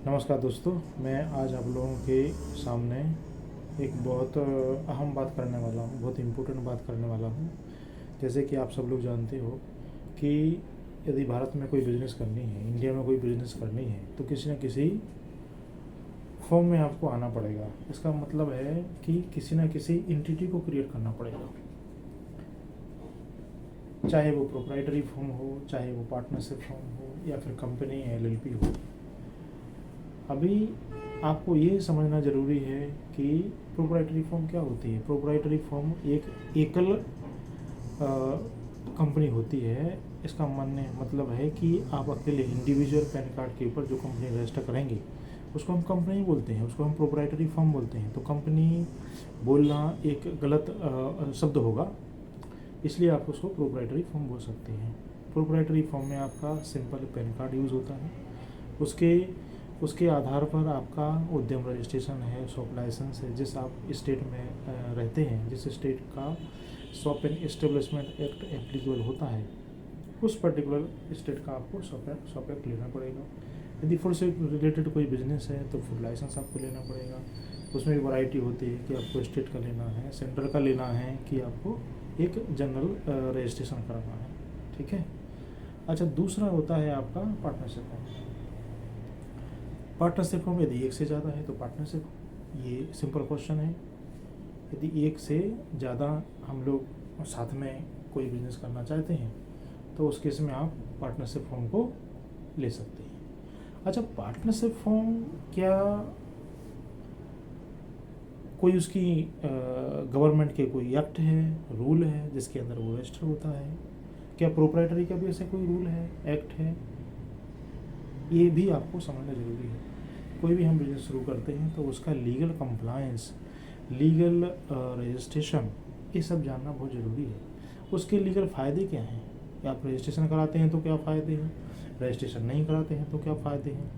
नमस्कार दोस्तों, मैं आज आप लोगों के सामने एक बहुत अहम बात करने वाला हूँ, बहुत इम्पोर्टेंट बात करने वाला हूँ। जैसे कि आप सब लोग जानते हो कि यदि भारत में कोई बिज़नेस करनी है, इंडिया में कोई बिज़नेस करनी है, तो किसी न किसी फॉर्म में आपको आना पड़ेगा। इसका मतलब है कि किसी न किसी एंटिटी को क्रिएट करना पड़ेगा, चाहे वो प्रोप्राइटरी फॉर्म हो, चाहे वो पार्टनरशिप फॉर्म हो, या फिर कंपनी LLP हो। अभी आपको ये समझना ज़रूरी है कि प्रोप्राइटरी फॉर्म क्या होती है। प्रोप्राइटरी फॉर्म एक एकल कंपनी होती है। इसका मतलब है कि आप अकेले इंडिविजुअल पैन कार्ड के ऊपर जो कंपनी रजिस्टर करेंगे उसको हम कंपनी बोलते हैं, उसको हम प्रोप्राइटरी फॉर्म बोलते हैं। तो कंपनी बोलना एक गलत शब्द होगा, इसलिए आप उसको प्रोप्राइटरी फॉर्म बोल सकते हैं। प्रोप्राइटरी फॉर्म में आपका सिंपल पैन कार्ड यूज़ होता है। उसके आधार पर आपका उद्यम रजिस्ट्रेशन है, शॉप लाइसेंस है। जिस आप स्टेट में रहते हैं, जिस स्टेट का shop and establishment act applicable होता है, उस पर्टिकुलर स्टेट का आपको शॉप एक्ट लेना पड़ेगा। यदि फूड से रिलेटेड कोई बिजनेस है तो फूड लाइसेंस आपको लेना पड़ेगा। उसमें भी वैरायटी होती है कि आपको स्टेट का लेना है, सेंटर का लेना है, कि आपको एक जनरल रजिस्ट्रेशन कराना है। ठीक है। अच्छा, दूसरा होता है आपका पार्टनरशिप फॉर्म। पार्टनरशिप फॉर्म यदि एक से ज़्यादा है तो पार्टनरशिप, ये सिंपल क्वेश्चन है। यदि एक से ज़्यादा हम लोग साथ में कोई बिजनेस करना चाहते हैं तो उस केस में आप पार्टनरशिप फॉर्म को ले सकते हैं। अच्छा, पार्टनरशिप फॉर्म क्या कोई उसकी गवर्नमेंट के कोई एक्ट है, रूल है जिसके अंदर वो रजिस्टर होता है? क्या प्रोप्राइटरी का भी ऐसे कोई रूल है, एक्ट है? ये भी आपको समझना ज़रूरी है। कोई भी हम बिजनेस शुरू करते हैं तो उसका लीगल कंप्लायंस, लीगल रजिस्ट्रेशन, ये सब जानना बहुत ज़रूरी है। उसके लीगल फ़ायदे क्या हैं? आप रजिस्ट्रेशन कराते हैं तो क्या फ़ायदे हैं, रजिस्ट्रेशन नहीं कराते हैं तो क्या फ़ायदे हैं,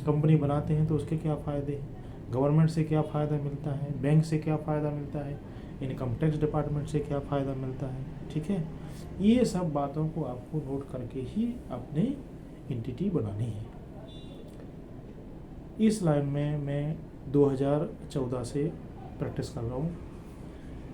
कंपनी बनाते हैं तो उसके क्या फ़ायदे हैं, गवर्नमेंट से क्या फ़ायदा मिलता है, बैंक से क्या फ़ायदा मिलता है, इनकम टैक्स डिपार्टमेंट से क्या फ़ायदा मिलता है। ठीक है। ये सब बातों को आपको नोट करके ही अपनी एंटिटी बनानी है। इस लाइन में मैं 2014 से प्रैक्टिस कर रहा हूँ।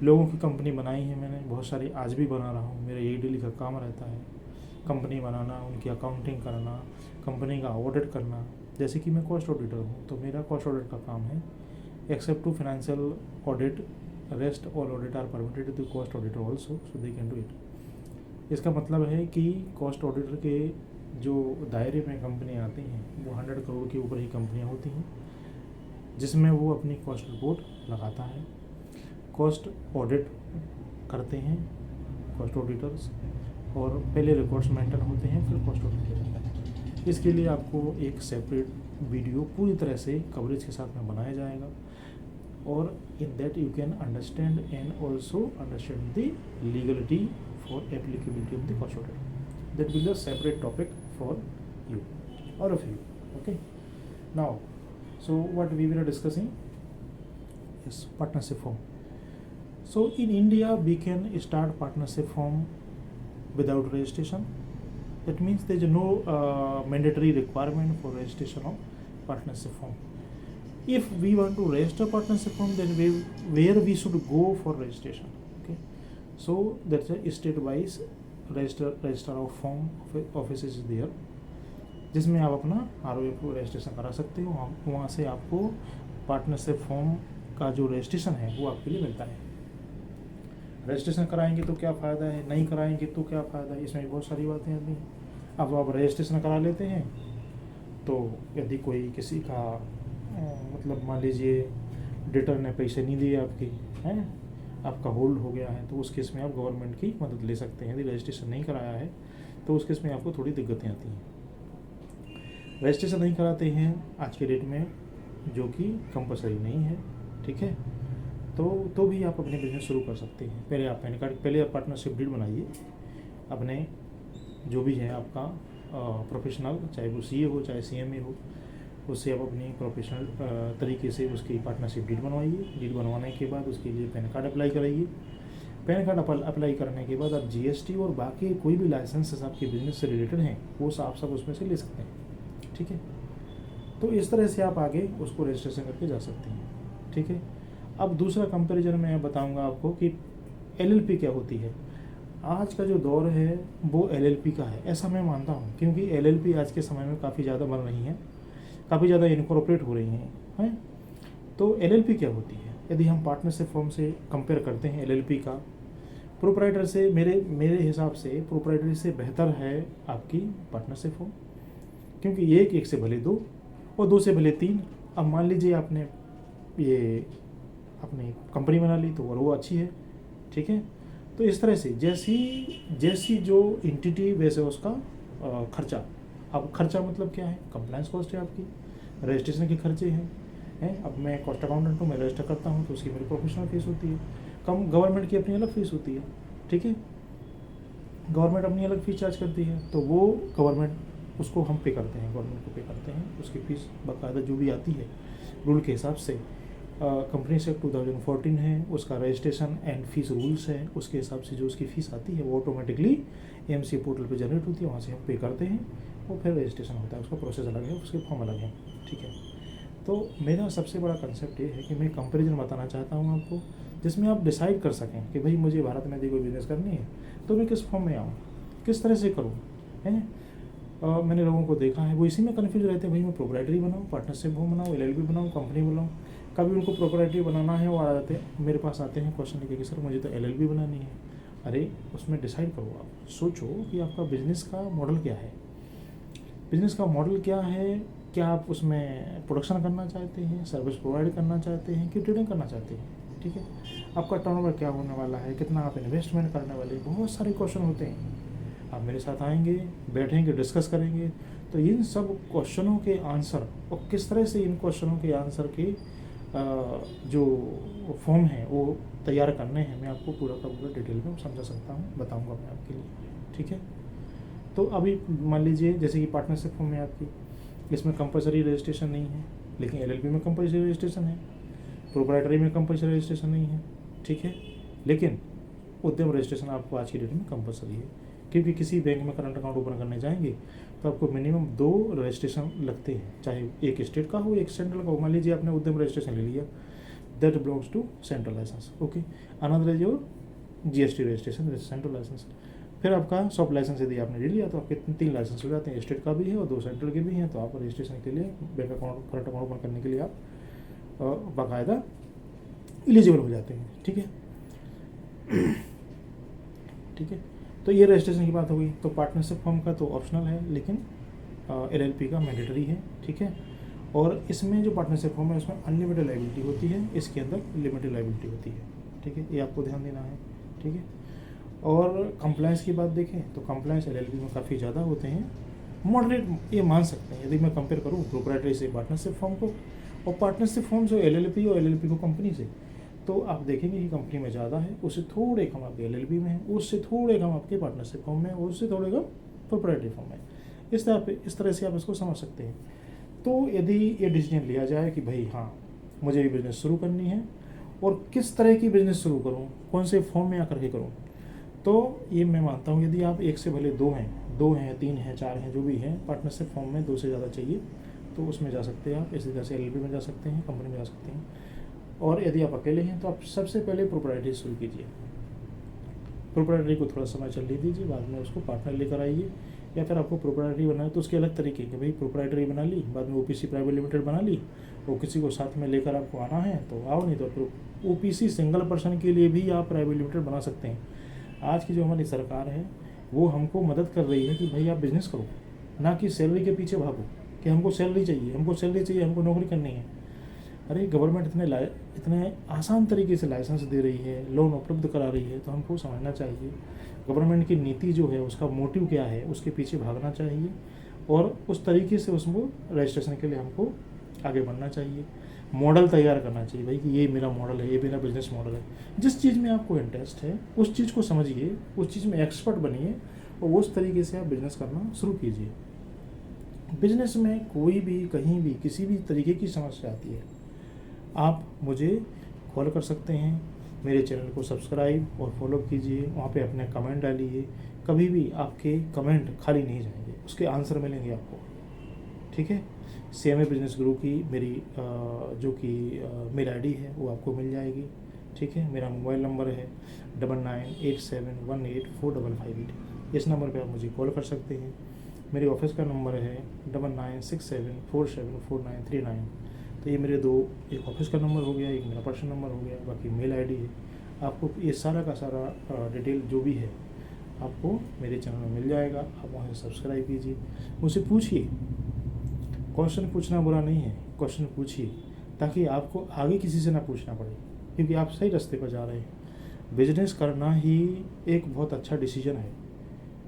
लोगों की कंपनी बनाई है मैंने, बहुत सारी आज भी बना रहा हूँ। मेरा यही डेली का काम रहता है, कंपनी बनाना, उनकी अकाउंटिंग करना, कंपनी का ऑडिट करना। जैसे कि मैं कॉस्ट ऑडिटर हूँ तो मेरा कॉस्ट ऑडिट का काम है। Except to financial audit, rest all audit are permitted to cost auditor also, so they can do it. इसका मतलब है कि कॉस्ट ऑडिटर के जो दायरे में कंपनी आती हैं वो 100 करोड़ के ऊपर ही कंपनियां होती हैं, जिसमें वो अपनी कॉस्ट रिपोर्ट लगाता है, कॉस्ट ऑडिट करते हैं कॉस्ट ऑडिटर्स, और पहले रिकॉर्ड्स मेंटेन होते हैं, फिर कॉस्ट ऑडिट किया जाता है। इसके लिए आपको एक सेपरेट वीडियो पूरी तरह से कवरेज के साथ में बनाया जाएगा, और in that you can understand and also understand the legality for applicability of the cost audit. That will be a separate topic for you, all of you. Okay. Now, so what we were discussing is partnership form. So in India, we can start partnership form without registration. That means there is no mandatory requirement for registration of partnership form. If we want to register partnership form, then where we should go for registration. Okay. So that's a state-wise register of form office is there, जिसमें आप अपना ROA को registration करा सकते हो। वहाँ से आपको पार्टनरशिप फॉर्म का जो रजिस्ट्रेशन है वो आपके लिए मिलता है। रजिस्ट्रेशन कराएंगे तो क्या फ़ायदा है, नहीं कराएंगे तो क्या फ़ायदा है, इसमें बहुत सारी बातें आती हैं। अब आप रजिस्ट्रेशन करा लेते हैं तो यदि कोई किसी का मतलब मान लीजिए डेटर ने पैसे नहीं दिए आपकी, हैं, आपका होल्ड हो गया है, तो उस केस में आप गवर्नमेंट की मदद ले सकते हैं। यदि रजिस्ट्रेशन नहीं कराया है तो उस केस में आपको थोड़ी दिक्कतें आती हैं। रजिस्ट्रेशन नहीं कराते हैं आज के डेट में, जो कि कंपलसरी नहीं है। ठीक है। तो भी आप अपने बिजनेस शुरू कर सकते हैं। पहले आप पैन कार्ड, पहले आप पार्टनरशिप डीड बनाइए अपने, जो भी है आपका प्रोफेशनल, चाहे वो CA हो चाहे CMA हो, उससे आप अपनी प्रोफेशनल तरीके से उसकी पार्टनरशिप डीड बनवाइए। डीड बनवाने के बाद उसके लिए पैन कार्ड अप्लाई कराइए। पैन कार्ड अप्लाई करने के बाद आप GST और बाकी कोई भी लाइसेंसेस आपके बिजनेस से रिलेटेड हैं वो आप सब उसमें से ले सकते हैं। ठीक है। तो इस तरह से आप आगे उसको रजिस्ट्रेशन करके जा सकते हैं, ठीक है। अब दूसरा कंपैरिजन मैं बताऊंगा आपको कि एलएलपी क्या होती है। आज का जो दौर है वो एलएलपी का है, ऐसा मैं मानता हूँ, क्योंकि एलएलपी आज के समय में काफ़ी ज़्यादा बन रही हैं, काफ़ी ज़्यादा इनकॉर्पोरेट हो रही हैं। तो एलएलपी क्या होती है? यदि हम पार्टनरशिप फॉर्म से कंपेयर करते हैं एलएलपी का प्रोप्राइटर से, मेरे हिसाब से प्रोप्राइटरी से बेहतर है आपकी पार्टनरशिप फॉर्म, क्योंकि एक से भले दो और दो से भले तीन। अब मान लीजिए आपने ये अपनी कंपनी बना ली तो और वो अच्छी है, ठीक है। तो इस तरह से जैसी जो एंटिटी वैसे उसका खर्चा। अब खर्चा मतलब क्या है? कंप्लायंस कॉस्ट है आपकी, रजिस्ट्रेशन के खर्चे हैं। अब मैं कॉस्ट अकाउंटेंट हूँ, मैं रजिस्टर करता हूँ तो उसकी मेरी प्रोफेशनल फीस होती है। गवर्नमेंट की अपनी अलग फीस होती है, ठीक है। गवर्नमेंट अपनी अलग फीस चार्ज करती है, तो वो गवर्नमेंट उसको हम पे करते हैं, गवर्नमेंट को पे करते हैं। उसकी फ़ीस बाकायदा जो भी आती है रूल के हिसाब से, कंपनीज एक्ट 2014 है, उसका रजिस्ट्रेशन एंड फीस रूल्स है, उसके हिसाब से जो उसकी फ़ीस आती है वो ऑटोमेटिकली एमसी पोर्टल पे जनरेट होती है, वहाँ से हम पे करते हैं और फिर रजिस्ट्रेशन होता है। उसका प्रोसेस अलग है, उसके फॉर्म अलग है, ठीक है। तो मेरा सबसे बड़ा कंसेप्ट ये है कि मैं कंपैरिजन बताना चाहता हूँ आपको, जिसमें आप डिसाइड कर सकें कि भाई मुझे भारत में यदि कोई बिजनेस करनी है तो मैं किस फॉर्म में आऊँ, किस तरह से करूँ, है। मैंने लोगों को देखा है वो इसी में कन्फ्यूज रहते हैं, भाई मैं प्रोप्राइटरी बनाऊँ, पार्टनरशिप फॉर्म बनाऊँ, एलएलपी बनाऊँ, कंपनी बनाऊँ। कभी उनको प्रोप्राइटरी बनाना है, वो आ जाते हैं मेरे पास, आते हैं क्वेश्चन लेके कि सर मुझे तो एलएलपी बनानी है। अरे उसमें डिसाइड करो, आप सोचो कि आपका बिजनेस का मॉडल क्या है, बिजनेस का मॉडल क्या है। क्या आप उसमें प्रोडक्शन करना चाहते हैं, सर्विस प्रोवाइड करना चाहते हैं कि ट्रेडिंग करना चाहते हैं, ठीक है। आपका टर्नओवर क्या होने वाला है, कितना आप इन्वेस्टमेंट करने वाले, बहुत सारे क्वेश्चन होते हैं। आप मेरे साथ आएंगे, बैठेंगे, डिस्कस करेंगे, तो इन सब क्वेश्चनों के आंसर और किस तरह से इन क्वेश्चनों के आंसर के जो फॉर्म है वो तैयार करने हैं, मैं आपको पूरा का पूरा डिटेल में समझा सकता हूँ, बताऊँगा मैं आपके लिए, ठीक है। तो अभी मान लीजिए जैसे कि पार्टनरशिप फॉर्म है आपकी, इसमें कंपलसरी रजिस्ट्रेशन नहीं है, लेकिन एलएलपी में कंपलसरी रजिस्ट्रेशन है, प्रोप्राइटरी में कंपलसरी रजिस्ट्रेशन नहीं है, ठीक है। लेकिन उद्यम रजिस्ट्रेशन आपको आज की डेट में कंपलसरी है, क्योंकि किसी बैंक में करंट अकाउंट ओपन करने जाएंगे तो आपको मिनिमम 2 रजिस्ट्रेशन लगते हैं, चाहे एक स्टेट का हो, एक सेंट्रल का हो। मान लीजिए आपने उद्यम रजिस्ट्रेशन ले लिया, that belongs to central licence, okay. Another is your GST registration, central licence. फिर आपका शॉप लाइसेंस यदि आपने ले लिया तो आपके 3 लाइसेंस हो जाते हैं, स्टेट का भी है और 2 सेंट्रल के भी हैं। तो आप रजिस्ट्रेशन के लिए, bank account, current account open करने के लिए आप बाकायदा एलिजिबल हो जाते हैं, ठीक है। ठीक है, तो ये रजिस्ट्रेशन की बात हो गई। तो पार्टनरशिप फॉर्म का तो ऑप्शनल है, लेकिन एलएलपी का मैंडेटरी है, ठीक है। और इसमें जो पार्टनरशिप फॉर्म है उसमें अनलिमिटेड लायबिलिटी होती है, इसके अंदर लिमिटेड लायबिलिटी होती है, ठीक है। ये आपको ध्यान देना है, ठीक है। और कंप्लायंस की बात देखें तो कंप्लायंस एलएलपी में काफ़ी ज़्यादा होते हैं, मॉडरेट ये मान सकते हैं। यदि मैं कंपेयर करूँ प्रोप्राइटरी से पार्टनरशिप फॉर्म को और पार्टनरशिप फॉर्म जो एलएलपी और एलएलपी को कंपनी से, तो आप देखेंगे कि कंपनी में ज़्यादा है, उससे थोड़े कम आपके एलएलपी में है, उससे थोड़े कम आपके पार्टनरशिप फॉर्म में है, उससे थोड़े कम प्रोप्राइटरी फॉर्म में। इस तरह से आप इसको समझ सकते हैं। तो यदि ये डिसीजन लिया जाए कि भाई हाँ मुझे भी बिज़नेस शुरू करनी है और किस तरह की बिज़नेस शुरू करूँ, कौन से फॉर्म में आकर के करूँ, तो ये मैं मानता हूँ यदि आप एक से भले 2 हैं, 3 हैं, 4 हैं, जो भी हैं, पार्टनरशिप फॉर्म में 2 से ज़्यादा चाहिए तो उसमें जा सकते हैं आप। इसी तरह से एलएलपी में जा सकते हैं, कंपनी में जा सकते हैं। और यदि आप अकेले हैं तो आप सबसे पहले प्रोप्राइटरी शुरू कीजिए, प्रोप्राइटरी को थोड़ा समय चलने दीजिए, बाद में उसको पार्टनर लेकर आइए। या फिर आपको प्रोप्राइटरी बनाए तो उसके अलग तरीके कि भाई प्रोप्राइटरी बना ली, बाद में ओपीसी प्राइवेट लिमिटेड बना ली, और किसी को साथ में लेकर आपको आना है तो आओ, नहीं तो ओपीसी सिंगल पर्सन के लिए भी आप प्राइवेट लिमिटेड बना सकते हैं। आज की जो हमारी सरकार है वो हमको मदद कर रही है कि भाई आप बिज़नेस करो, ना कि सैलरी के पीछे भागो कि हमको सैलरी चाहिए, हमको नौकरी करनी है। अरे गवर्नमेंट इतने आसान तरीके से लाइसेंस दे रही है, लोन उपलब्ध करा रही है, तो हमको समझना चाहिए गवर्नमेंट की नीति जो है उसका मोटिव क्या है, उसके पीछे भागना चाहिए और उस तरीके से उसको रजिस्ट्रेशन के लिए हमको आगे बढ़ना चाहिए। मॉडल तैयार करना चाहिए भाई कि ये मेरा मॉडल है, ये मेरा बिजनेस मॉडल है। जिस चीज़ में आपको इंटरेस्ट है उस चीज़ को समझिए, उस चीज़ में एक्सपर्ट बनिए और उस तरीके से आप बिज़नेस करना शुरू कीजिए। बिजनेस में कोई भी, कहीं भी, किसी भी तरीके की समस्या आती है, आप मुझे कॉल कर सकते हैं। मेरे चैनल को सब्सक्राइब और फॉलो कीजिए, वहाँ पे अपने कमेंट डालिए। कभी भी आपके कमेंट खाली नहीं जाएंगे, उसके आंसर मिलेंगे आपको, ठीक है। CMA बिजनेस गुरु की मेरी जो कि मेल आईडी है वो आपको मिल जाएगी। ठीक है, मेरा मोबाइल नंबर है 9987184558। इस नंबर पे आप मुझे कॉल कर सकते हैं। मेरे ऑफिस का नंबर है 9967474939। तो ये मेरे दो, एक ऑफिस का नंबर हो गया, एक मेरा पर्सनल नंबर हो गया, बाकी मेल आईडी है। आपको ये सारा का सारा डिटेल जो भी है आपको मेरे चैनल में मिल जाएगा। आप वहाँ से सब्सक्राइब कीजिए, मुझसे पूछिए। क्वेश्चन पूछना बुरा नहीं है, क्वेश्चन पूछिए ताकि आपको आगे किसी से ना पूछना पड़े, क्योंकि आप सही रास्ते पर जा रहे हैं। बिजनेस करना ही एक बहुत अच्छा डिसीजन है।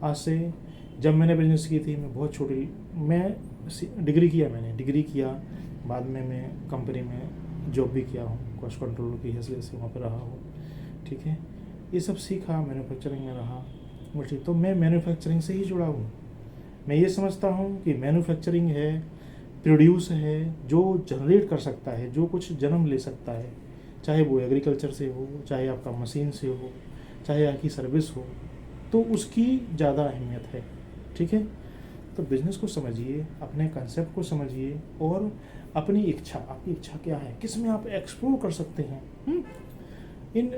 आज से जब मैंने बिजनेस की थी, मैं बहुत छोटी, मैं डिग्री किया, बाद में मैं कंपनी में जॉब भी किया हूँ, कॉस्ट कंट्रोल की हैसियत से वहाँ पर रहा हूँ। ठीक है, ये सब सीखा, मैन्युफैक्चरिंग में रहा मुझे, तो मैं मैन्युफैक्चरिंग से ही जुड़ा हूँ। मैं ये समझता हूँ कि मैन्युफैक्चरिंग है, प्रोड्यूस है, जो जनरेट कर सकता है, जो कुछ जन्म ले सकता है, चाहे वो एग्रीकल्चर से हो, चाहे आपका मशीन से हो, चाहे आपकी सर्विस हो, तो उसकी ज़्यादा अहमियत है। ठीक है, तो बिज़नेस को समझिए, अपने कंसेप्ट को समझिए और अपनी इच्छा, आपकी इच्छा क्या है, किस में आप एक्सप्लोर कर सकते हैं, in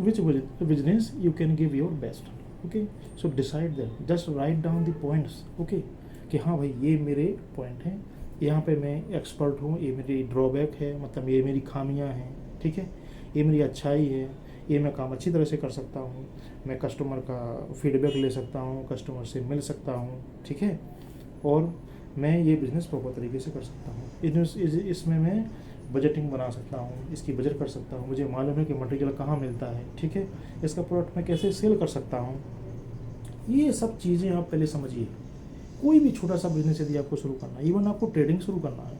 which business you can give your best. Okay, so decide that, just write down the points. Okay, कि हाँ भाई ये मेरे पॉइंट हैं, यहाँ पे मैं एक्सपर्ट हूँ, ये मेरी ड्रॉबैक है, मतलब ये मेरी खामियाँ हैं। ठीक है, ये मेरी अच्छाई है, ये मैं काम अच्छी तरह से कर सकता हूँ, मैं कस्टमर का फीडबैक ले सकता हूँ, कस्टमर से मिल सकता हूँ। ठीक है, और मैं ये बिज़नेस प्रॉपर तरीके से कर सकता हूँ। इसमें मैं बजटिंग बना सकता हूँ, इसकी बजट कर सकता हूँ, मुझे मालूम है कि मटेरियल कहाँ मिलता है। ठीक है, इसका प्रोडक्ट मैं कैसे सेल कर सकता हूँ। ये सब चीज़ें आप पहले समझिए। कोई भी छोटा सा बिजनेस यदि आपको शुरू करना है, इवन आपको ट्रेडिंग शुरू करना है,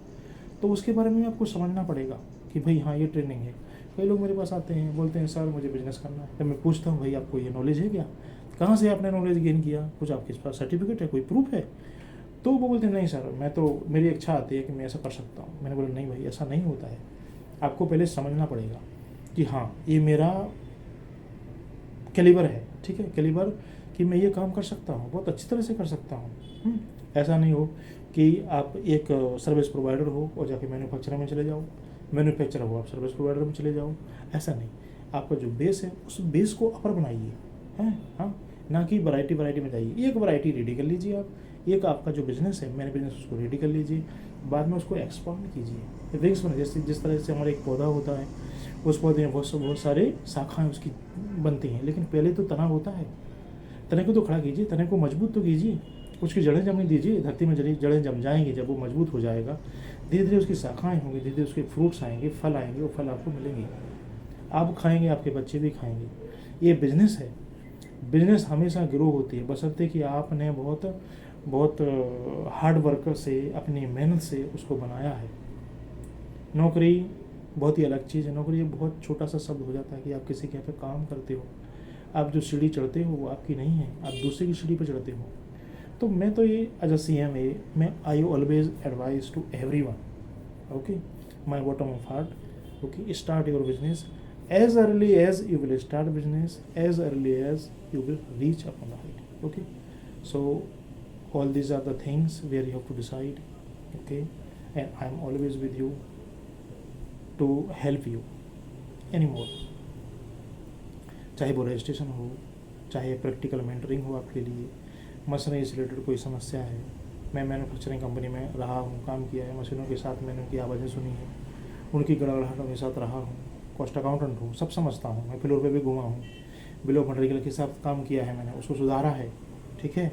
तो उसके बारे में आपको समझना पड़ेगा कि भाई हाँ ये ट्रेनिंग है। कई लोग मेरे पास आते हैं, बोलते हैं सर मुझे बिज़नेस करना है। जब मैं पूछता हूँ भाई आपको ये नॉलेज है क्या, कहाँ से आपने नॉलेज गेन किया, कुछ आपके पास सर्टिफिकेट है, कोई प्रूफ है? तो वो बोलते हैं नहीं सर, मैं तो, मेरी इच्छा आती है कि मैं ऐसा कर सकता हूँ। मैंने बोला नहीं भाई, ऐसा नहीं होता है। आपको पहले समझना पड़ेगा कि हाँ ये मेरा कैलिबर है। ठीक है, कैलिबर कि मैं ये काम कर सकता हूँ, बहुत अच्छी तरह से कर सकता हूँ। ऐसा नहीं हो कि आप एक सर्विस प्रोवाइडर हो और जाके मैन्युफैक्चरर में चले जाओ, मैन्युफैक्चरर हो आप सर्विस प्रोवाइडर में चले जाओ। ऐसा नहीं, आपका जो बेस है उस बेस को अपर बनाइए, हैं, हाँ, ना कि वैरायटी में जाइए। एक वैरायटी रेडी कर लीजिए आप, एक आपका जो बिज़नेस है, मैंने बिज़नेस उसको रेडी कर लीजिए, बाद में उसको एक्सपांड कीजिए। विंग्स बने, जैसे जिस तरह से हमारा एक पौधा होता है, उस पौधे में बहुत सारे शाखाएँ उसकी बनती हैं, लेकिन पहले तो तना होता है। तने को तो खड़ा कीजिए, तने को मजबूत तो कीजिए, उसकी जड़ें जमने दीजिए, धरती में जड़ें जम जाएंगी। जब वो मजबूत हो जाएगा, धीरे धीरे उसकी शाखाएँ होंगी, धीरे धीरे उसके फ्रूट्स आएंगे, फल आएंगे, वो फल आपको मिलेंगे, आप खाएंगे, आपके बच्चे भी खाएंगे। ये बिजनेस है। बिजनेस हमेशा ग्रो होती है, बशर्ते कि आपने बहुत हार्ड वर्क से, अपनी मेहनत से उसको बनाया है। नौकरी बहुत ही अलग चीज़ है। नौकरी एक बहुत छोटा सा शब्द हो जाता है कि आप किसी के यहाँ पे काम करते हो, आप जो सीढ़ी चढ़ते हो वो आपकी नहीं है, आप दूसरे की सीढ़ी पर चढ़ते हो। तो मैं तो ये एज अ CMA, मैं I always advise to everyone, okay, my bottom of heart, okay, start your business as early as you will start business, as early as you will reach upon the height. Okay, so all these are the things where you have to decide. Okay, and I am always with you to help you anymore. चाहे वो registration हो, चाहे practical mentoring हो आपके लिए, machinery से related कोई समस्या है। मैं मैन्युफैक्चरिंग कंपनी में रहा हूँ, काम किया है, मशीनों के साथ मैंने उनकी आवाज़ें सुनी है, उनकी गड़गड़ाहटों के साथ रहा हूँ, कॉस्ट अकाउंटेंट हूँ, सब समझता हूँ। मैं फ्लोर पे भी घूमा हूँ, बिल ऑफ मटेरियल के साथ काम किया है मैंने, उसको सुधारा है। ठीक है,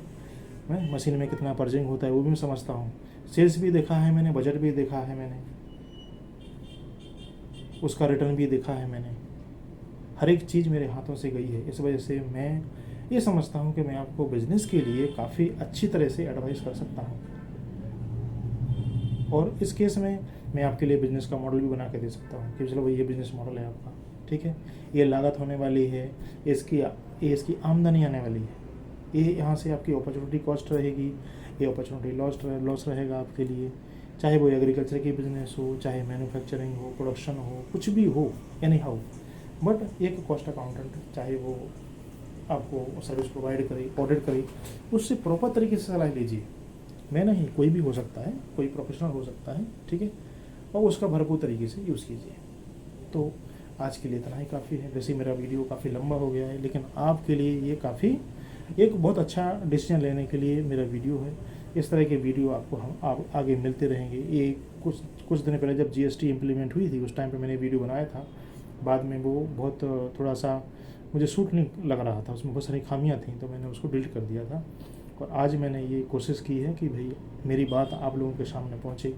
मैं मशीन में कितना पर्जिंग होता है वो भी मैं समझता हूँ, सेल्स भी देखा है मैंने, बजट भी देखा है मैंने, उसका रिटर्न भी देखा है मैंने, हर एक चीज़ मेरे हाथों से गई है। इस वजह से मैं ये समझता हूँ कि मैं आपको बिज़नेस के लिए काफ़ी अच्छी तरह से एडवाइस कर सकता हूँ, और इस केस में मैं आपके लिए बिज़नेस का मॉडल भी बना के दे सकता हूँ कि चलो भाई ये बिज़नेस मॉडल है आपका। ठीक है, ये लागत होने वाली है, इसकी आमदनी आने वाली है, ये यहाँ से आपकी अपॉर्चुनिटी कॉस्ट रहेगी, ये अपॉर्चुनिटी लॉस रहेगा आपके लिए। चाहे वो एग्रीकल्चर की बिज़नेस हो, चाहे मैन्युफैक्चरिंग हो, प्रोडक्शन हो, कुछ भी हो, एनी हाउ, बट एक कॉस्ट अकाउंटेंट चाहे वो आपको सर्विस प्रोवाइड करे, ऑडिट करे, उससे प्रॉपर तरीके से सलाह लीजिए। मैं नहीं, कोई भी हो सकता है, कोई प्रोफेशनल हो सकता है, ठीक है, और उसका भरपूर तरीके से यूज़ कीजिए। तो आज के लिए इतना ही काफ़ी है। वैसे मेरा वीडियो काफ़ी लंबा हो गया है, लेकिन आपके लिए ये काफ़ी एक बहुत अच्छा डिसीजन लेने के लिए मेरा वीडियो है। इस तरह के वीडियो आपको हम आगे मिलते रहेंगे। ये कुछ दिन पहले जब जीएसटी इम्प्लीमेंट हुई थी, उस टाइम पे मैंने वीडियो बनाया था। बाद में वो बहुत थोड़ा सा मुझे सूट नहीं लग रहा था, उसमें बहुत सारी खामियां थी, तो मैंने उसको डिलीट कर दिया था। और आज मैंने ये कोशिश की है कि भाई मेरी बात आप लोगों के सामने पहुँचे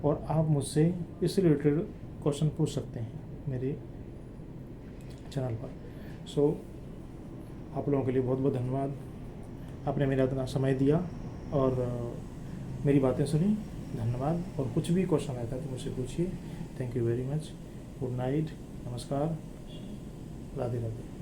और आप मुझसे इससे रिलेटेड क्वेश्चन पूछ सकते हैं मेरे चैनल पर। सो आप लोगों के लिए बहुत बहुत धन्यवाद, आपने मेरा इतना समय दिया और मेरी बातें सुनी। धन्यवाद। और कुछ भी क्वेश्चन रहता है तो मुझसे पूछिए। Thank you very much. Good night, नमस्कार, राधे राधे।